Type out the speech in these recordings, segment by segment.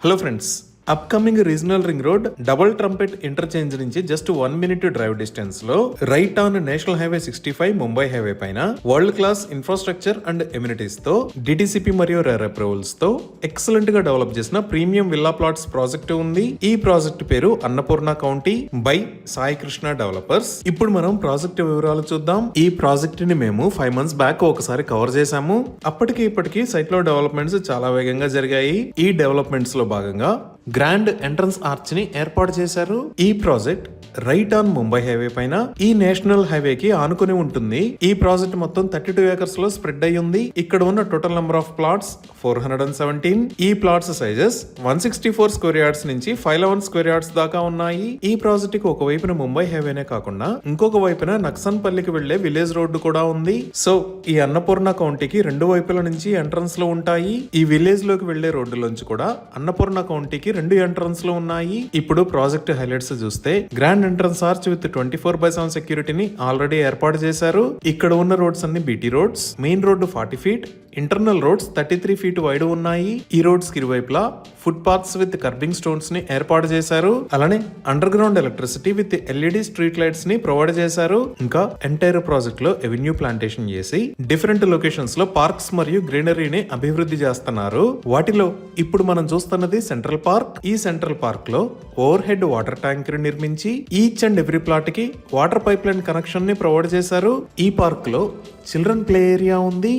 Hello friends, upcoming regional ring road double trumpet interchange నుంచి just 1 minute drive distance లో right on national highway 65 Mumbai highway పైన world class infrastructure and amenities తో DTCP మరియు RERA approvals తో excellent గా develop చేసిన premium villa plots project ఉంది. ఈ ప్రాజెక్ట్ పేరు Annapurna county by Sai Krishna developers. ఇప్పుడు మనం ప్రాజెక్ట్ వివరాలు చూద్దాం. ఈ ప్రాజెక్ట్ ని మేము 5 months బ్యాక్ ఒకసారి కవర్ చేశాము. అప్పటికి ఇప్పటికి సైట్ లో డెవలప్మెంట్స్ చాలా వేగంగా జరిగాయి. ఈ డెవలప్మెంట్స్ లో భాగంగా గ్రాండ్ ఎంట్రన్స్ ఆర్చ్ ని ఏర్పాటు చేశారు. ఈ project right on Mumbai highway పైన ఈ నేషనల్ హైవే కి ఆనుకుని ఉంటుంది. ఈ ప్రాజెక్ట్ మొత్తం 32 acres లో స్ప్రెడ్ అయి ఉంది. ఇక్కడ ఉన్న టోటల్ నెంబర్ ఆఫ్ ప్లాట్స్ 417. ఈ ప్లాట్స్ సైజెస్ 164 square yards నుంచి 511 square yards దాకా ఉన్నాయి. ఈ ప్రాజెక్ట్ కి ఒక వైపున ముంబై హైవేనే కాకుండా ఇంకొక వైపున నక్సన్పల్లికి వెళ్లే విలేజ్ రోడ్డు కూడా ఉంది. సో ఈ అన్నపూర్ణ కౌంటీకి రెండు వైపుల నుంచి ఎంట్రన్స్ లో ఉంటాయి. ఈ విలేజ్ లోకి వెళ్లే రోడ్డులోంచి కూడా అన్నపూర్ణ కౌంటీకి 2 ఎంట్రన్స్ లో ఉన్నాయి. ఇప్పుడు ప్రాజెక్ట్ హైలైట్స్ చూస్తే గ్రాండ్ ఎంట్రన్స్ ఆర్చ్ విత్ 24/7 సెక్యూరిటీని ఆల్రెడీ ఏర్పాటు చేశారు. ఇక్కడ ఉన్న రోడ్స్ అన్ని BT roads. Main road 40 feet, internal roads 33 feet wide ఉన్నాయి. ఈ రోడ్స్ కి ఇరువైపులా foot paths with kerbing stones ని ఏర్పాటు చేశారు. అలానే under ground electricity with LED street lights ని ప్రొవైడ్ చేశారు. ఇంకా ఎంటైర్ ప్రాజెక్ట్ లో ఎవెన్యూ ప్లాంటేషన్ చేసి డిఫరెంట్ లొకేషన్స్ లో పార్క్స్ మరియు గ్రీనరీని అభివృద్ధి చేస్తున్నారు. వాటిలో ఇప్పుడు మనం చూస్తున్నది సెంట్రల్ పార్క్. ఈ సెంట్రల్ పార్క్ లో ఓవర్ హెడ్ వాటర్ ట్యాంక్ నిర్మించి ఈచ్ అండ్ ఎవ్రీ ప్లాట్ కి వాటర్ పైప్ లైన్ కనెక్షన్ ని ప్రొవైడ్ చేశారు. ఈ పార్క్ లో చిల్డ్రన్ ప్లే ఏరియా ఉంది.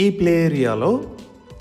ఈ ప్లే ఏరియాలో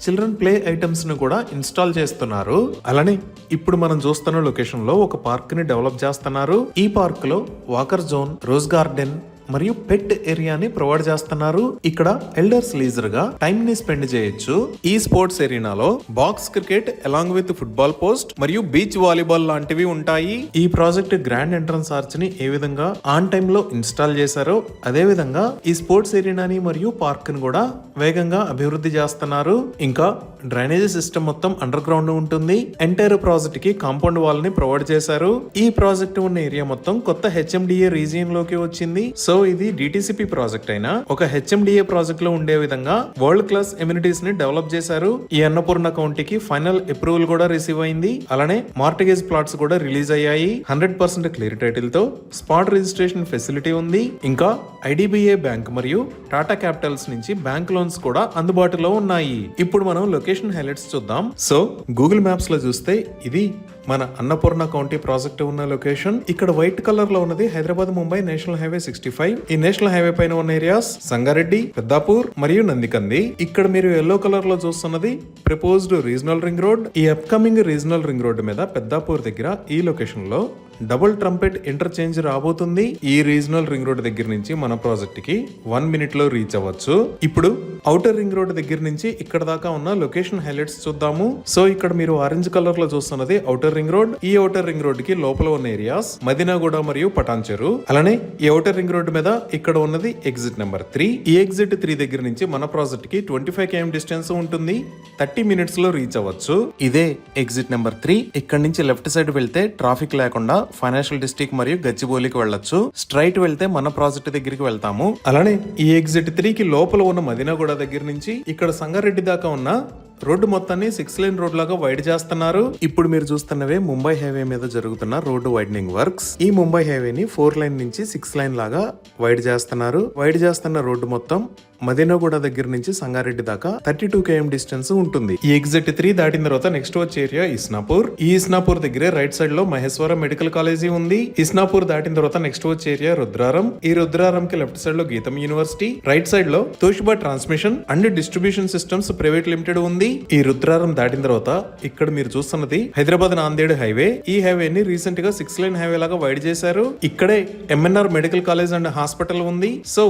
చిల్డ్రన్ ప్లే ఐటమ్స్ ను కూడా ఇన్స్టాల్ చేస్తున్నారు. అలానే ఇప్పుడు మనం చూస్తున్న లొకేషన్ లో ఒక పార్క్ ని డెవలప్ చేస్తున్నారు. ఈ పార్క్ లో వాకర్ జోన్, రోజ్ గార్డెన్ మరియు పెట్ ఏరియాని ప్రొవైడ్ చేస్తున్నారు. ఇక్కడ ఎల్డర్స్ లీజర్ గా టైం ని స్పెండ్ చేయొచ్చు. ఈ స్పోర్ట్స్ ఏరియాలో box cricket along with football post మరియు బీచ్ వాలీబాల్ లాంటివి ఉంటాయి. ఈ ప్రాజెక్ట్ గ్రాండ్ ఎంట్రన్స్ ఆర్చ్ ని ఏ విధంగా ఆన్ టైమ్ లో ఇన్స్టాల్ చేశారో అదే విధంగా ఈ స్పోర్ట్స్ ఏరియాని మరియు పార్క్ ని కూడా వేగంగా అభివృద్ధి చేస్తున్నారు. ఇంకా డ్రైనేజ్ సిస్టమ్ మొత్తం అండర్ గ్రౌండ్ ఉంటుంది. ఎంటైర్ ప్రాజెక్ట్ కి కాంపౌండ్ వాల్ ని ప్రొవైడ్ చేశారు. ఈ ప్రాజెక్ట్ ఉన్న ఏరియా మొత్తం కొత్త హెచ్ఎండిఏ రీజియన్ లోకి వచ్చింది. సో ఇది డిటిసిపి ప్రాజెక్ట్ అయినా ఒక హెచ్ఎండిఏ ప్రాజెక్ట్ లో ఉండే విధంగా వరల్డ్ క్లాస్ ఎమ్యూనిటీస్ ని డెవలప్ చేశారు. ఈ అన్నపూర్ణ కౌంటీకి ఫైనల్ అప్రూవల్ కూడా రిసీవ్ అయింది. అలానే మార్టిగేజ్ ప్లాట్స్ కూడా రిలీజ్ అయ్యాయి. 100% క్లియర్ టైటిల్ తో స్పాట్ రిజిస్ట్రేషన్ ఫెసిలిటీ ఉంది. ఇంకా ఐడిబిఐ బ్యాంక్ మరియు టాటా క్యాపిటల్స్ నుంచి బ్యాంక్ లోన్స్ కూడా అందుబాటులో ఉన్నాయి. ఇప్పుడు మనం లొకేషన్ హైలైట్స్ చూద్దాం. సో గూగుల్ మ్యాప్స్ లో చూస్తే ఇది మన అన్నపూర్ణ కౌంటీ ప్రాజెక్ట్ ఉన్న లొకేషన్. ఇక్కడ వైట్ కలర్ లో ఉన్నది హైదరాబాద్ ముంబై నేషనల్ హైవే 65. ఈ నేషనల్ హైవే పైన ఉన్న ఏరియాస్ సంగారెడ్డి, పెద్దాపూర్ మరియు నందికంది. ఇక్కడ మీరు ఎల్లో కలర్ లో చూస్తున్నది ప్రపోజ్డ్ రీజనల్ రింగ్ రోడ్. ఈ అప్కమింగ్ రీజనల్ రింగ్ రోడ్ మీద పెద్దాపూర్ దగ్గర ఈ లొకేషన్ లో డబుల్ ట్రంపెట్ ఇంటర్చేంజ్ రాబోతుంది. ఈ రీజనల్ రింగ్ రోడ్ దగ్గర నుంచి మన ప్రాజెక్ట్ కి 1 minute లో రీచ్ అవ్వచ్చు. ఇప్పుడు ఔటర్ రింగ్ రోడ్ దగ్గర నుంచి ఇక్కడ దాకా ఉన్న లొకేషన్ హైలైట్స్ చూద్దాము. సో ఇక్కడ మీరు ఆరెంజ్ కలర్ లో చూస్తున్నది ఔటర్ రింగ్ రోడ్. ఈ ఔటర్ రింగ్ రోడ్ కి లోపల ఉన్న ఏరియాస్ మదినాగూడ మరియు పటాన్చెరు. అలానే ఈ ఔటర్ రింగ్ రోడ్ మీద ఇక్కడ ఉన్నది ఎగ్జిట్ నెంబర్ 3. ఈ ఎగ్జిట్ 3 దగ్గర నుంచి మన ప్రాజెక్ట్ కి 25 km డిస్టెన్స్ ఉంటుంది. 30 minutes లో రీచ్ అవ్వచ్చు. ఇదే ఎగ్జిట్ నెంబర్ 3. ఇక్కడ నుంచి లెఫ్ట్ సైడ్ వెళ్తే ట్రాఫిక్ లేకుండా ఫైనాన్షియల్ డిస్ట్రిక్ట్ మరియు గచ్చిబౌలికి వెళ్ళొచ్చు. స్ట్రైట్ వెళ్తే మన ప్రాజెక్ట్ దగ్గరికి వెళ్తాము. అలానే ఈ ఎగ్జిట్ 3 కి లోపల ఉన్న మదినాగూడ దగ్గర నుంచి ఇక్కడ సంగారెడ్డి దాకా ఉన్న రోడ్డు మొత్తాన్ని 6 lane రోడ్ లాగా వైడ్ చేస్తున్నారు. ఇప్పుడు మీరు చూస్తున్నవే ముంబై హైవే మీద జరుగుతున్న రోడ్డు వైడనింగ్ వర్క్స్. ఈ ముంబై హైవేని 4 lane నుంచి 6 lane లాగా వైడ్ చేస్తున్నారు. వైడ్ చేస్తున్న రోడ్డు మొత్తం మదినాగూడ దగ్గర నుంచి సంగారెడ్డి దాకా 32 km డిస్టెన్స్ ఉంటుంది. ఈ ఎగ్జిట్ 3 దాటిన తర్వాత నెక్స్ట్ వచ్చే ఏరియా ఇస్నాపూర్. ఈ ఇస్నాపూర్ దగ్గరే రైట్ సైడ్ లో మహేశ్వరం మెడికల్ కాలేజీ ఉంది. ఇస్నాపూర్ దాటిన తర్వాత నెక్స్ట్ వచ్చే ఏరియా రుద్రారం. ఈ రుద్రారం కి లెఫ్ట్ సైడ్ లో గీతం యూనివర్సిటీ, రైట్ సైడ్ లో Toshiba transmission and distribution systems private limited ఉంది. ఈ రుద్రారం దాటిన తర్వాత ఇక్కడ మీరు చూస్తున్నది హైదరాబాద్ నాందేడ్ హైవే. ఈ హైవేని రీసెంట్ గా 6 lane హైవే లాగా వైడ్ చేశారు. ఇక్కడే MNR medical college and hospital ఉంది. సో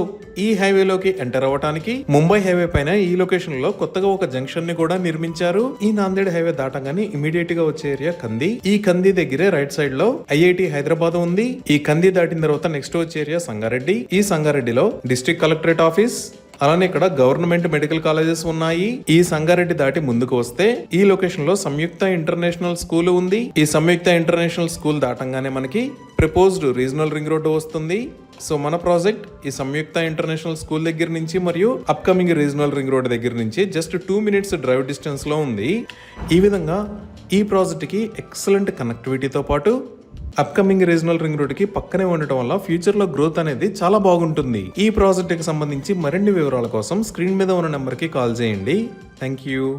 ఈ హైవేలోకి ఎంటర్ అవ్వడానికి ముంబై హైవే పైన ఈ లొకేషన్ లో కొత్తగా ఒక జంక్షన్ ని కూడా నిర్మించారు. ఈ నాందేడ్ హైవే దాటగానే ఇమీడియట్ గా వచ్చే ఏరియా కంది. ఈ కంది దగ్గరే రైట్ సైడ్ లో ఐఐటి హైదరాబాద్ ఉంది. ఈ కంది దాటిన తర్వాత నెక్స్ట్ వచ్చే ఏరియా సంగారెడ్డి. ఈ సంగారెడ్డిలో డిస్ట్రిక్ట్ కలెక్టరేట్ ఆఫీస్, అలానే ఇక్కడ గవర్నమెంట్ మెడికల్ కాలేజెస్ ఉన్నాయి. ఈ సంగారెడ్డి దాటి ముందుకు వస్తే ఈ లొకేషన్ లో సంయుక్త ఇంటర్నేషనల్ స్కూల్ ఉంది. ఈ సంయుక్త ఇంటర్నేషనల్ స్కూల్ దాటంగానే మనకి ప్రపోజ్డ్ రీజనల్ రింగ్ రోడ్ వస్తుంది. సో మన ప్రాజెక్ట్ ఈ సంయుక్త ఇంటర్నేషనల్ స్కూల్ దగ్గర నుంచి మరియు అప్కమింగ్ రీజనల్ రింగ్ రోడ్ దగ్గర నుంచి జస్ట్ 2 minutes డ్రైవ్ డిస్టెన్స్ లో ఉంది. ఈ విధంగా ఈ ప్రాజెక్ట్ కి ఎక్సలెంట్ కనెక్టివిటీతో పాటు అప్కమింగ్ రీజనల్ రింగ్ రోడ్ కి పక్కనే ఉండటం వల్ల ఫ్యూచర్ లో గ్రోత్ అనేది చాలా బాగుంటుంది. ఈ ప్రాజెక్ట్ కి సంబంధించి మరిన్ని వివరాల కోసం స్క్రీన్ మీద ఉన్న నెంబర్ కి కాల్ చేయండి. Thank you.